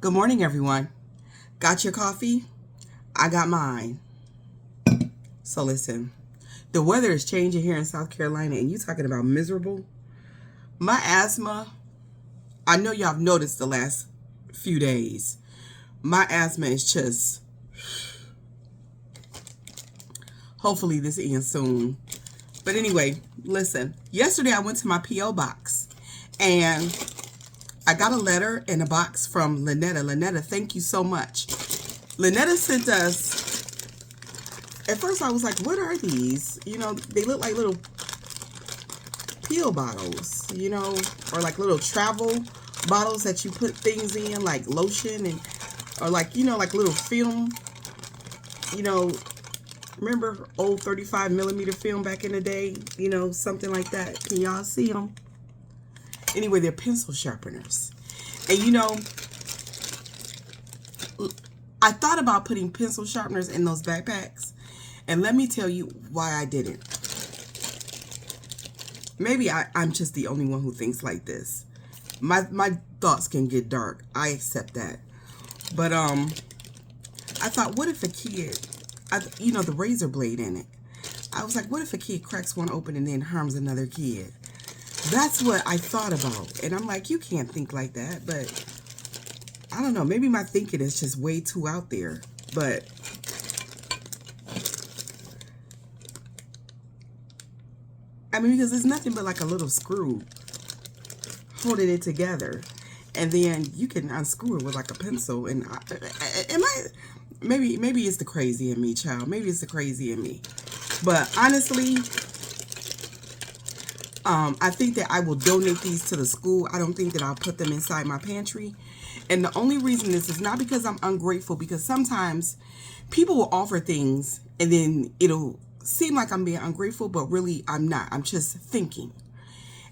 Good morning, everyone. Got your coffee? I got mine. So listen, the weather is changing here in South Carolina, and you talking about miserable. My asthma, I know y'all have noticed the last few days. My asthma is just, hopefully this ends soon. But anyway, listen, yesterday I went to my P.O. Box, and I got a letter in a box from Lynetta. Lynetta, thank you so much. Lynetta sent us, at first I was like, what are these? You know, they look like little pill bottles, you know, or like little travel bottles that you put things in, like lotion and, or like, you know, like little film, you know, remember old 35 millimeter film back in the day, you know, something like that. Can y'all see them? Anyway, they're pencil sharpeners. And you know, I thought about putting pencil sharpeners in those backpacks. And let me tell you why I didn't. Maybe I'm just the only one who thinks like this. My thoughts can get dark. I accept that. But I thought, what if a kid, you know, the razor blade in it. I was like, what if a kid cracks one open and then harms another kid? That's what I thought about. And I'm like, you can't think like that. But I don't know. Maybe my thinking is just way too out there. But I mean, because it's nothing but like a little screw holding it together. And then you can unscrew it with like a pencil. And maybe it's the crazy in me, child. Maybe it's the crazy in me. But honestly, I think that I will donate these to the school. I don't think that I'll put them inside my pantry. And the only reason is not because I'm ungrateful, because sometimes people will offer things and then it'll seem like I'm being ungrateful, but really I'm not. I'm just thinking.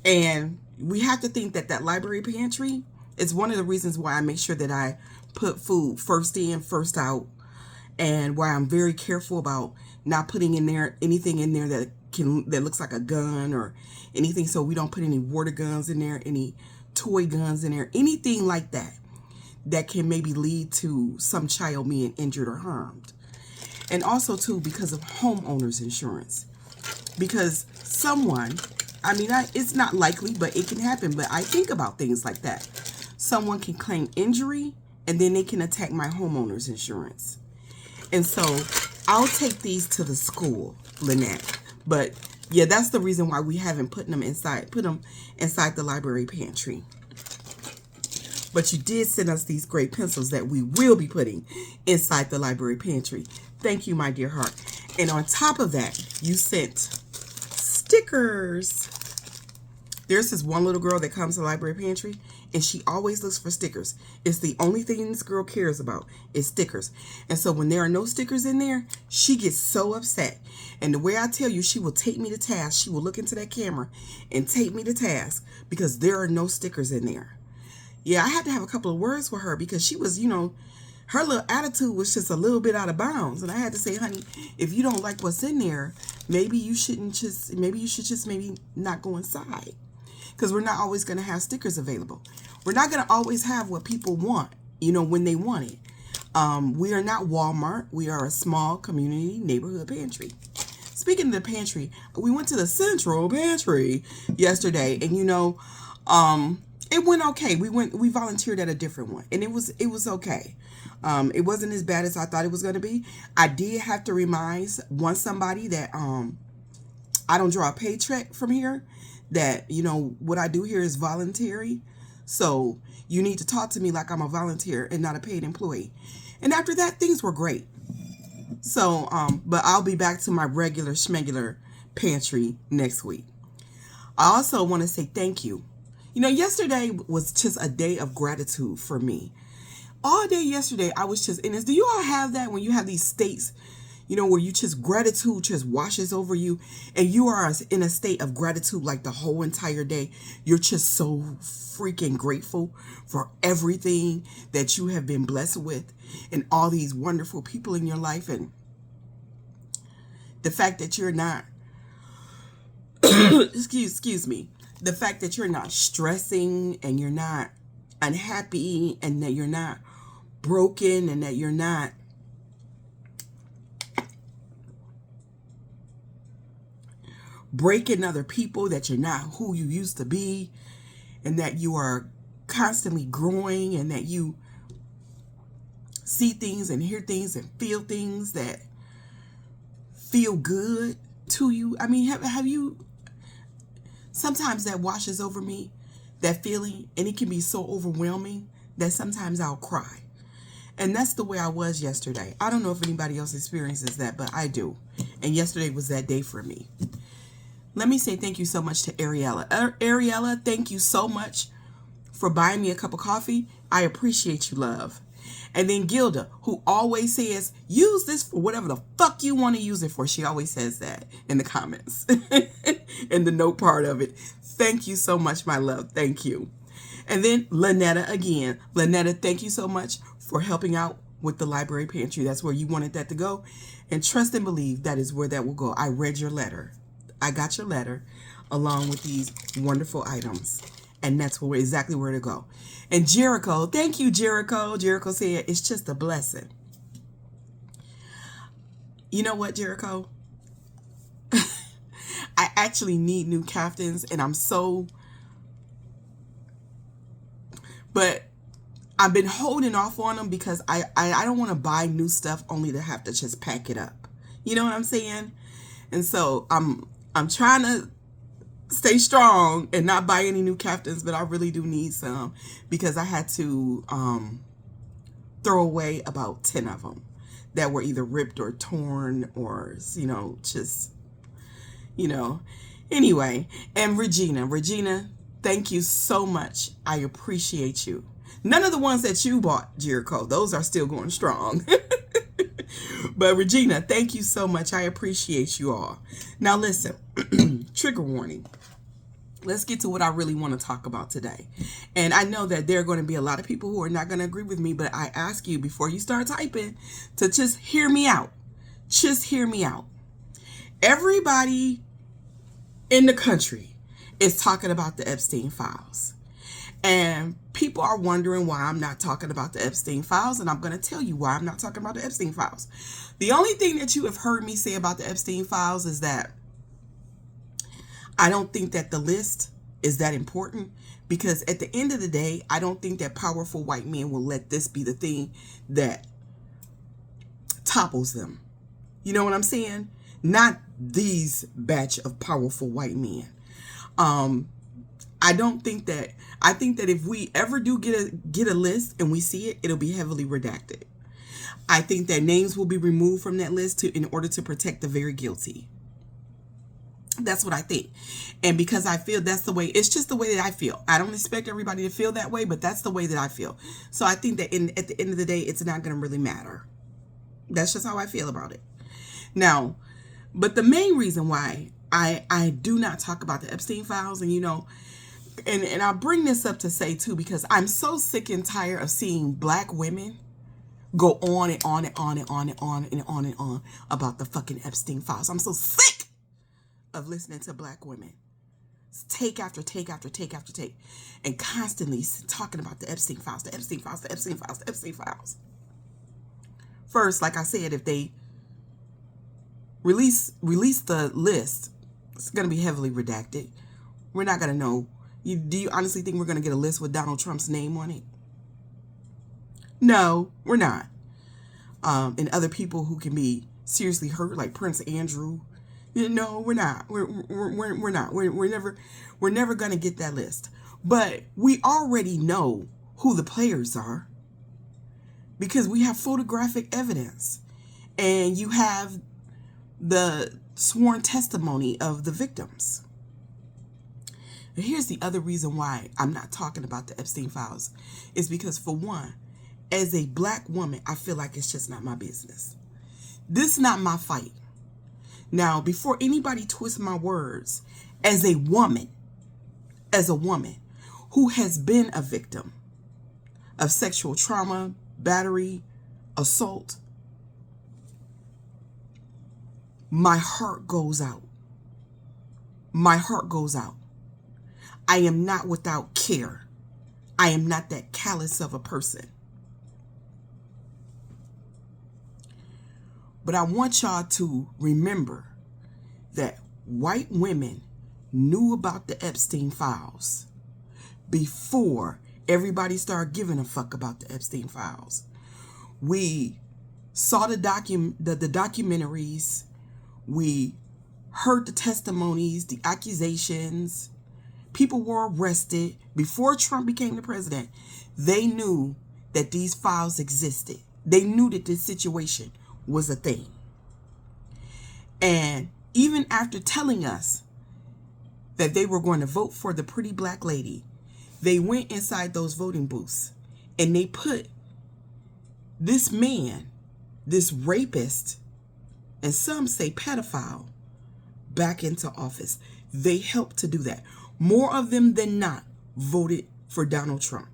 And we have to think that that library pantry is one of the reasons why I make sure that I put food first in, first out, and why I'm very careful about not putting in there anything in there that looks like a gun or anything, so we don't put any water guns in there, any toy guns in there, anything like that that can maybe lead to some child being injured or harmed. And also too, because of homeowners insurance, because someone, I mean, it's not likely, but it can happen, but I think about things like that. Someone can claim injury and then they can attack my homeowners insurance. And so I'll take these to the school, Lynette. But yeah, that's the reason why we haven't put them inside the library pantry. But you did send us these great pencils that we will be putting inside the library pantry. Thank you, my dear heart. And on top of that, you sent stickers. There's this one little girl that comes to the library pantry, and she always looks for stickers. It's the only thing this girl cares about is stickers. And so when there are no stickers in there, she gets so upset. And the way I tell you, she will take me to task. She will look into that camera and take me to task because there are no stickers in there. Yeah, I had to have a couple of words with her because she was, you know, her little attitude was just a little bit out of bounds. And I had to say, honey, if you don't like what's in there, maybe you should just not go inside. Because we're not always going to have stickers available. We're not going to always have what people want, you know, when they want it. We are not Walmart. We are a small community neighborhood pantry. Speaking of the pantry, we went to the central pantry yesterday, and you know, it went okay. We volunteered at a different one, and it was okay. It wasn't as bad as I thought it was going to be. I did have to remind somebody that I don't draw a paycheck from here. That, you know, what I do here is voluntary. So you need to talk to me like I'm a volunteer and not a paid employee. And after that, things were great. So, but I'll be back to my regular schmegular pantry next week. I also want to say thank you. You know, yesterday was just a day of gratitude for me. All day yesterday, I was just in this. Do you all have that when you have these states, you know, where you just gratitude just washes over you and you are in a state of gratitude like the whole entire day? You're just so freaking grateful for everything that you have been blessed with and all these wonderful people in your life, and the fact that you're not excuse me, the fact that you're not stressing and you're not unhappy and that you're not broken and that you're not breaking other people, that you're not who you used to be, and that you are constantly growing, and that you see things and hear things and feel things that feel good to you. I mean, have you, sometimes that washes over me, that feeling, and it can be so overwhelming that sometimes I'll cry. And that's the way I was yesterday. I don't know if anybody else experiences that, but I do. And yesterday was that day for me. Let me say thank you so much to Ariella. Ariella, thank you so much for buying me a cup of coffee. I appreciate you, love. And then Gilda, who always says, use this for whatever the fuck you want to use it for. She always says that in the comments, in the note part of it. Thank you so much, my love. Thank you. And then Lynetta again. Lynetta, thank you so much for helping out with the library pantry. That's where you wanted that to go. And trust and believe that is where that will go. I read your letter. I got your letter along with these wonderful items. And that's exactly where to go. And Jericho, thank you, Jericho. Jericho said, it's just a blessing. You know what, Jericho? I actually need new caftans, and I'm so... But I've been holding off on them because I don't want to buy new stuff only to have to just pack it up. You know what I'm saying? And so I'm trying to stay strong and not buy any new caftans, but I really do need some because I had to throw away about 10 of them that were either ripped or torn or, you know, just, you know. Anyway, and Regina, thank you so much. I appreciate you. None of the ones that you bought, Jericho, those are still going strong. But Regina, thank you so much. I appreciate you all. Now listen, trigger warning. Let's get to what I really want to talk about today. And I know that there are going to be a lot of people who are not going to agree with me, but I ask you before you start typing to just hear me out. Just hear me out. Everybody in the country is talking about the Epstein files. And people are wondering why I'm not talking about the Epstein files, and I'm going to tell you why I'm not talking about the Epstein files. The only thing that you have heard me say about the Epstein files is that I don't think that the list is that important, because at the end of the day, I don't think that powerful white men will let this be the thing that topples them. You know what I'm saying? Not these batch of powerful white men. I don't think that, I think that if we ever do get a list and we see it, it'll be heavily redacted. I think that names will be removed from that list in order to protect the very guilty. That's what I think. And because I feel that's the way, it's just the way that I feel. I don't expect everybody to feel that way, but that's the way that I feel. So I think that at the end of the day, it's not going to really matter. That's just how I feel about it. Now, but the main reason why I do not talk about the Epstein files, and you know, and I'll bring this up to say too, because I'm so sick and tired of seeing black women go on and on and on and on and on and on and on about the fucking Epstein files. I'm so sick of listening to black women take after take after take after take and constantly talking about the Epstein files, the Epstein files, the Epstein files, the Epstein files. First, like I said, if they release the list, it's going to be heavily redacted. We're not going to know. Do you honestly think we're going to get a list with Donald Trump's name on it? No, we're not. And other people who can be seriously hurt, like Prince Andrew. No, we're not. We're not. We're never going to get that list. But we already know who the players are because we have photographic evidence, and you have the sworn testimony of the victims. And here's the other reason why I'm not talking about the Epstein files is because, for one, as a black woman, I feel like it's just not my business. This is not my fight. Now, before anybody twists my words, as a woman who has been a victim of sexual trauma, battery, assault, my heart goes out. My heart goes out. I am not without care. I am not that callous of a person. But I want y'all to remember that white women knew about the Epstein files before everybody started giving a fuck about the Epstein files. We saw the documentaries. We heard the testimonies, the accusations. People were arrested. Before Trump became the president, they knew that these files existed. They knew that this situation was a thing. And even after telling us that they were going to vote for the pretty black lady, they went inside those voting booths and they put this man, this rapist, and some say pedophile, back into office. They helped to do that. More of them than not voted for Donald Trump.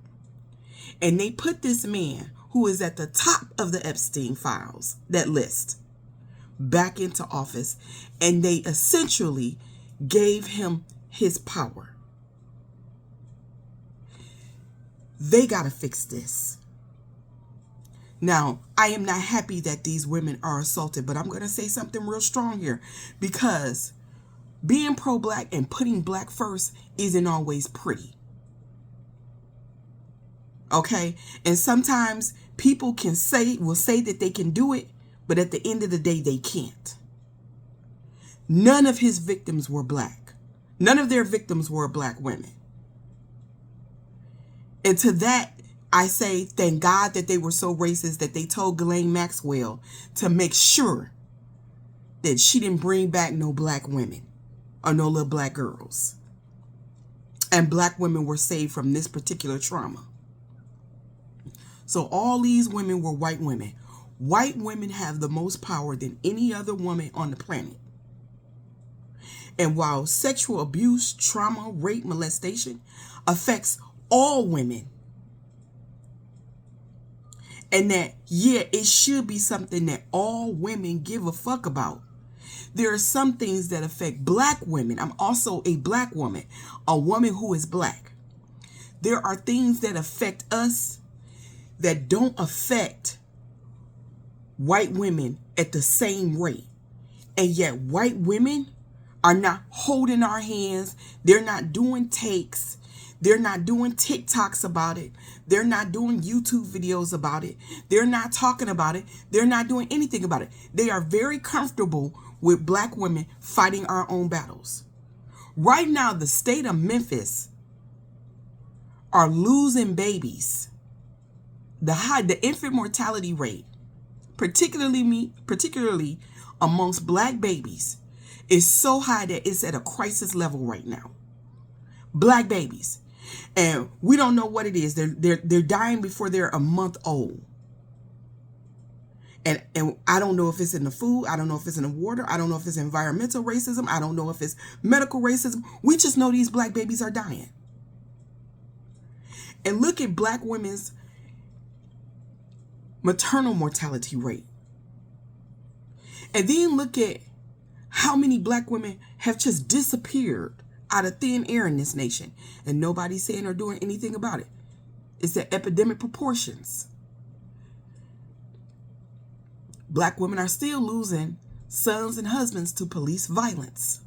And they put this man who is at the top of the Epstein files, that list, back into office. And they essentially gave him his power. They got to fix this. Now, I am not happy that these women are assaulted, but I'm going to say something real strong here, because being pro-black and putting black first isn't always pretty. Okay? And sometimes people will say that they can do it, but at the end of the day, they can't. None of his victims were black. None of their victims were black women. And to that, I say, thank God that they were so racist that they told Ghislaine Maxwell to make sure that she didn't bring back no black women or no little black girls. And black women were saved from this particular trauma. So all these women were white women. White women have the most power than any other woman on the planet. And while sexual abuse, trauma, rape, molestation affects all women, and that, yeah, it should be something that all women give a fuck about, there are some things that affect black women. I'm also a black woman, a woman who is black. There are things that affect us that don't affect white women at the same rate. And yet white women are not holding our hands. They're not doing takes. They're not doing TikToks about it. They're not doing YouTube videos about it. They're not talking about it. They're not doing anything about it. They are very comfortable with black women fighting our own battles. Right now, the state of Memphis are losing babies. The infant mortality rate, particularly amongst black babies, is so high that it's at a crisis level right now. Black babies. And we don't know what it is. They're dying before they're a month old. And I don't know if it's in the food. I don't know if it's in the water. I don't know if it's environmental racism. I don't know if it's medical racism. We just know these black babies are dying. And look at black women's maternal mortality rate. And then look at how many black women have just disappeared out of thin air in this nation, and nobody's saying or doing anything about it. It's at epidemic proportions. Black women are still losing sons and husbands to police violence.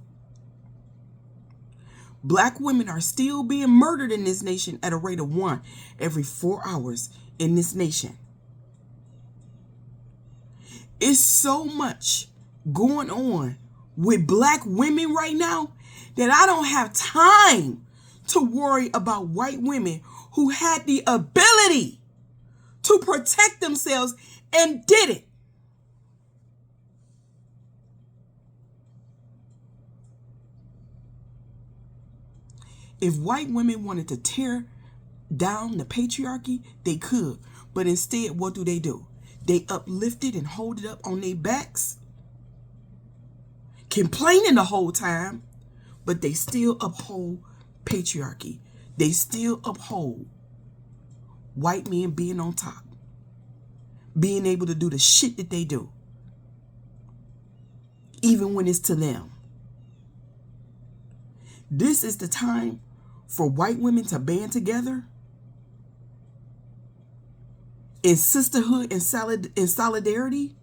Black women are still being murdered in this nation at a rate of 1 every 4 hours in this nation. It's so much going on with black women right now that I don't have time to worry about white women who had the ability to protect themselves and did it. If white women wanted to tear down the patriarchy, they could. But instead, what do? They uplift it and hold it up on their backs, complaining the whole time, but they still uphold patriarchy. They still uphold white men being on top, being able to do the shit that they do, even when it's to them. This is the time for white women to band together in sisterhood and solidarity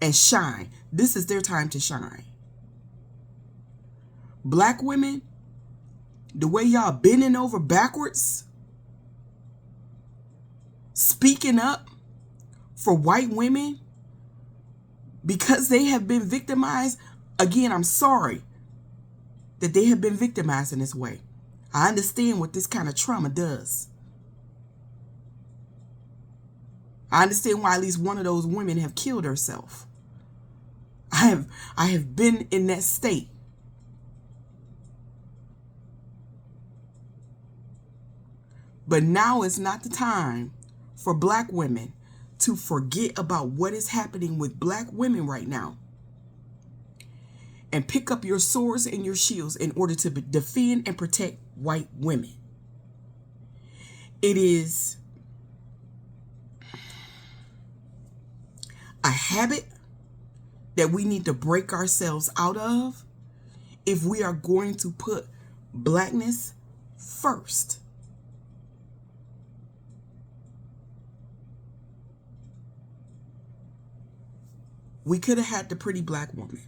and shine. This is their time to shine. Black women, the way y'all bending over backwards, speaking up for white women because they have been victimized. Again, I'm sorry that they have been victimized in this way. I understand what this kind of trauma does. I understand why at least one of those women have killed herself. I have been in that state. But now is not the time for black women to forget about what is happening with black women right now and pick up your swords and your shields in order to defend and protect white women. It is a habit that we need to break ourselves out of if we are going to put blackness first. We could have had the pretty black woman,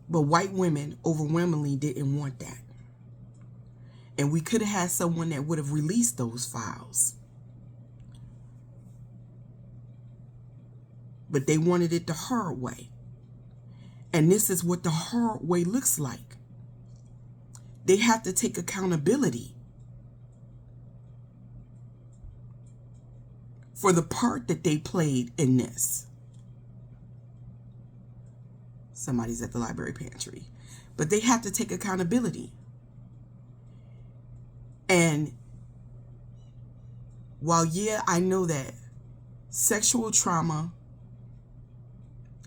but white women overwhelmingly didn't want that. And we could have had someone that would have released those files. But they wanted it the hard way. And this is what the hard way looks like. They have to take accountability for the part that they played in this. Somebody's at the library pantry. But they have to take accountability. And while, yeah, I know that sexual trauma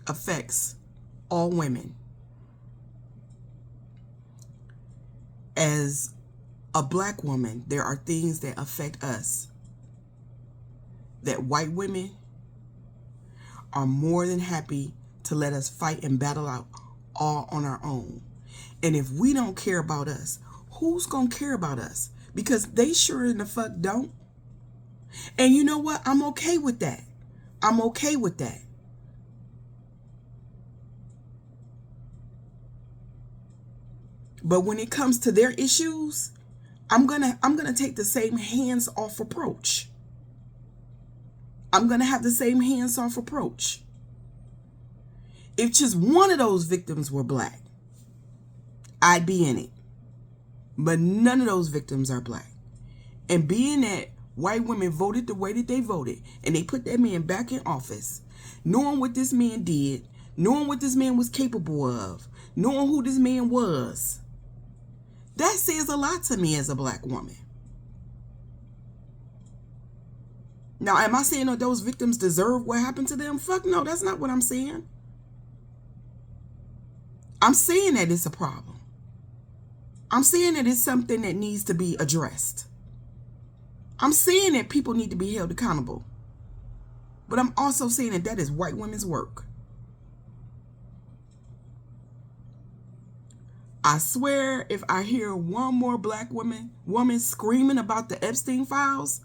affects all women, as a black woman, there are things that affect us that white women are more than happy to let us fight and battle out all on our own. And if we don't care about us, who's gonna care about us? Because they sure in the fuck don't. And you know what? I'm okay with that. I'm okay with that. But when it comes to their issues, I'm gonna take the same hands-off approach. I'm gonna have the same hands-off approach. If just one of those victims were black, I'd be in it. But none of those victims are black. And being that white women voted the way that they voted, and they put that man back in office, knowing what this man did, knowing what this man was capable of, knowing who this man was, that says a lot to me as a black woman. Now, am I saying that those victims deserve what happened to them? Fuck no, that's not what I'm saying. I'm saying that it's a problem. I'm saying that it's something that needs to be addressed. I'm saying that people need to be held accountable. But I'm also saying that that is white women's work. I swear, if I hear one more black woman screaming about the Epstein files,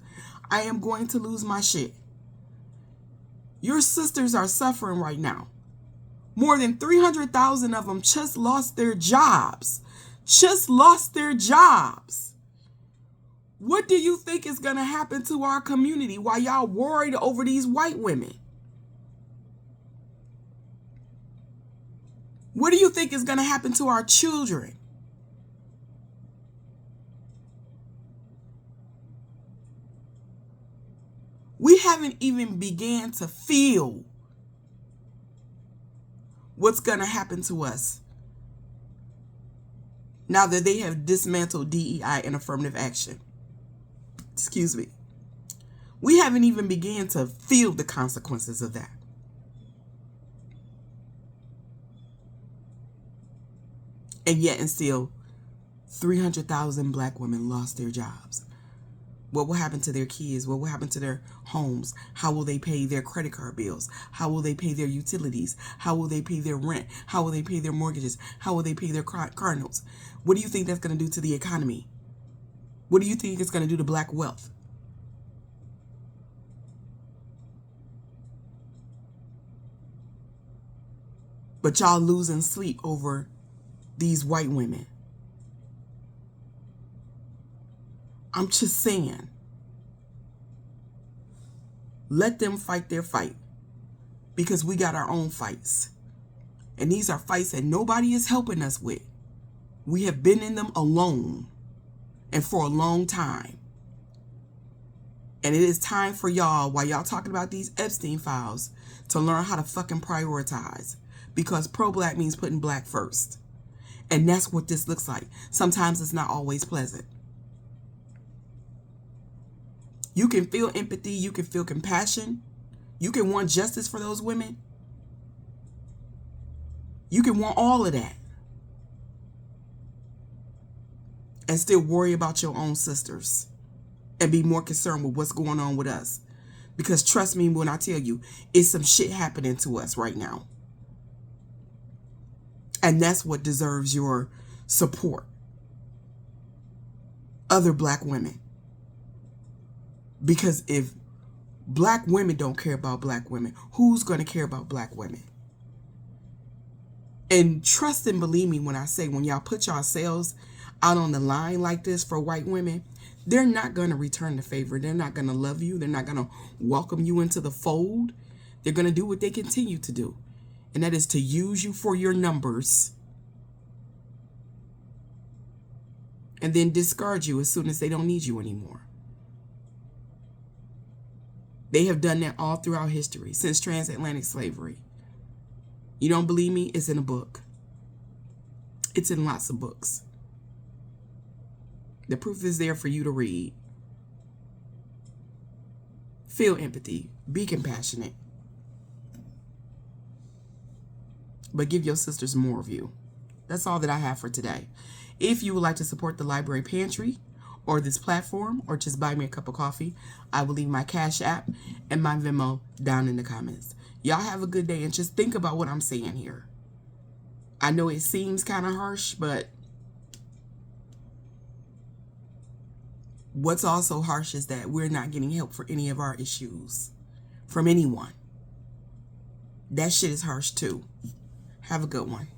I am going to lose my shit. Your sisters are suffering right now. More than 300,000 of them just lost their jobs. Just lost their jobs. What do you think is going to happen to our community while y'all worried over these white women? What do you think is going to happen to our children? We haven't even began to feel what's going to happen to us now that they have dismantled DEI and affirmative action. Excuse me. We haven't even began to feel the consequences of that. And yet and still, 300,000 black women lost their jobs. What will happen to their kids? What will happen to their homes? How will they pay their credit card bills? How will they pay their utilities? How will they pay their rent? How will they pay their mortgages? How will they pay their car notes? What do you think that's going to do to the economy? What do you think it's going to do to black wealth? But y'all losing sleep over these white women. I'm just saying. Let them fight their fight. Because we got our own fights. And these are fights that nobody is helping us with. We have been in them alone. And for a long time. And it is time for y'all, while y'all talking about these Epstein files, to learn how to fucking prioritize. Because pro-black means putting black first. And that's what this looks like. Sometimes it's not always pleasant. You can feel empathy. You can feel compassion. You can want justice for those women. You can want all of that. And still worry about your own sisters. And be more concerned with what's going on with us. Because trust me when I tell you, it's some shit happening to us right now. And that's what deserves your support. Other black women. Because if black women don't care about black women, who's going to care about black women? And trust and believe me when I say, when y'all put yourselves out on the line like this for white women, they're not going to return the favor. They're not going to love you. They're not going to welcome you into the fold. They're going to do what they continue to do. And that is to use you for your numbers. And then discard you as soon as they don't need you anymore. They have done that all throughout history, since transatlantic slavery. You don't believe me? It's in a book. It's in lots of books. The proof is there for you to read. Feel empathy. Be compassionate. But give your sisters more of you. That's all that I have for today. If you would like to support the Library Pantry or this platform, or just buy me a cup of coffee, I will leave my Cash App and my Venmo down in the comments. Y'all have a good day, and just think about what I'm saying here. I know it seems kind of harsh, but what's also harsh is that we're not getting help for any of our issues from anyone. That shit is harsh too. Have a good one.